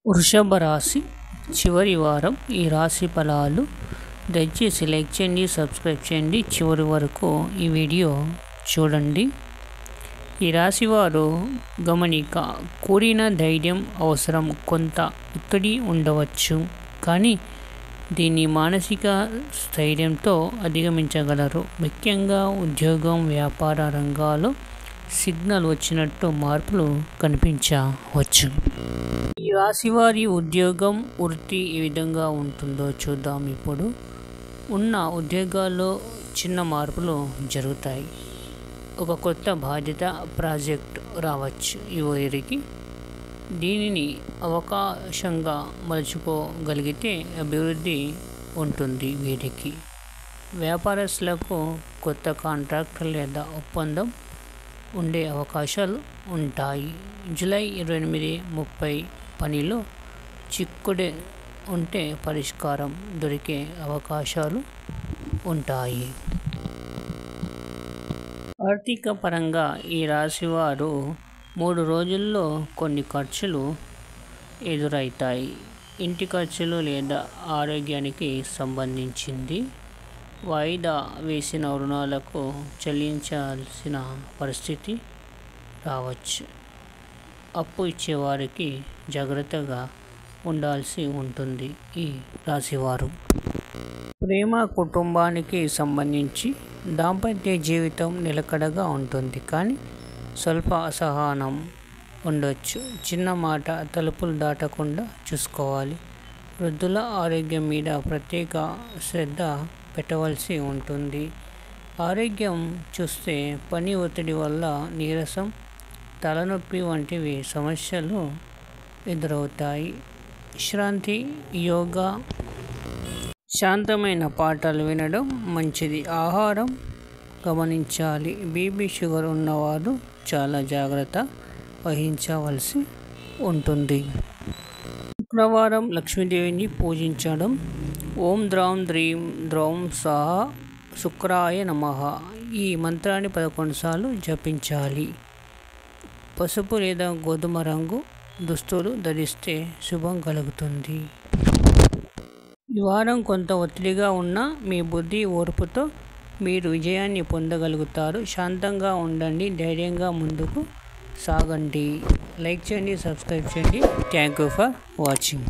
వృషభ రాశి చివరి వారం ఈ రాశి ఫలాలు దయచేసి లైక్ చేయండి, సబ్స్క్రైబ్ చేయండి. చివరి వరకు ఈ వీడియో చూడండి. ఈ రాశి వారు గమనిక, కూడిన ధైర్యం అవసరం. కొంత ఒత్తిడి ఉండవచ్చు, కానీ దీన్ని మానసిక స్థైర్యంతో అధిగమించగలరు. ముఖ్యంగా ఉద్యోగం, వ్యాపార రంగాల్లో సిగ్నల్ వచ్చినట్టు మార్పులు కనిపించవచ్చు. ఈ రాశి వారి ఉద్యోగం, వృత్తి ఏ విధంగా ఉంటుందో చూద్దాం. ఇప్పుడు ఉన్న ఉద్యోగాల్లో చిన్న మార్పులు జరుగుతాయి. ఒక కొత్త బాధ్యత, ప్రాజెక్ట్ రావచ్చు ఈ వీరికి. దీనిని అవకాశంగా మలుచుకోగలిగితే అభివృద్ధి ఉంటుంది వీరికి. వ్యాపారస్తులకు కొత్త కాంట్రాక్ట్ లేదా ఒప్పందం ఉండే అవకాశాలు ఉంటాయి. జూలై 28-30 పనిలో చిక్కుడు ఉంటే పరిష్కారం దొరికే అవకాశాలు ఉంటాయి. ఆర్థిక పరంగా ఈ రాశివారు 3 రోజుల్లో కొన్ని ఖర్చులు ఎదురవుతాయి. ఇంటి ఖర్చులు లేదా ఆరోగ్యానికి సంబంధించింది. వాయిదా వేసిన రుణాలకు చెల్లించాల్సిన పరిస్థితి రావచ్చు. అప్పు ఇచ్చేవారికి జాగ్రత్తగా ఉండాల్సి ఉంటుంది. ఈ రాశివారు ప్రేమ, కుటుంబానికి సంబంధించి దాంపత్య జీవితం నిలకడగా ఉంటుంది, కానీ స్వల్ప అసహనం ఉండొచ్చు. చిన్న మాట తలుపులు దాటకుండా చూసుకోవాలి. వృద్ధుల ఆరోగ్యం మీద ప్రత్యేక శ్రద్ధ పెట్టవలసి ఉంటుంది. ఆరోగ్యం చూస్తే పని ఒత్తిడి వల్ల నీరసం, తలనొప్పి వంటివి సమస్యలు ఎదురవుతాయి. విశ్రాంతి, యోగా, శాంతమైన పాటలు వినడం మంచిది. ఆహారం గమనించాలి. బీపీ, షుగర్ ఉన్నవారు చాలా జాగ్రత్త వహించవలసి ఉంటుంది. శుక్రవారం లక్ష్మీదేవిని పూజించడం. ఓం ద్రౌం ద్రీం ద్రౌం స్వాహా శుక్రాయ నమః ఈ మంత్రాన్ని 11 సార్లు జపించాలి. పసుపు లేదా గోధుమ రంగు దుస్తులు ధరిస్తే శుభం కలుగుతుంది. ఈ వారం కొంత ఒత్తిడిగా ఉన్న మీ బుద్ధి, ఓర్పుతో మీరు విజయాన్ని పొందగలుగుతారు. శాంతంగా ఉండండి, ధైర్యంగా ముందుకు సాగండి. లైక్ చేయండి, సబ్స్క్రైబ్ చేయండి. Thank you for watching.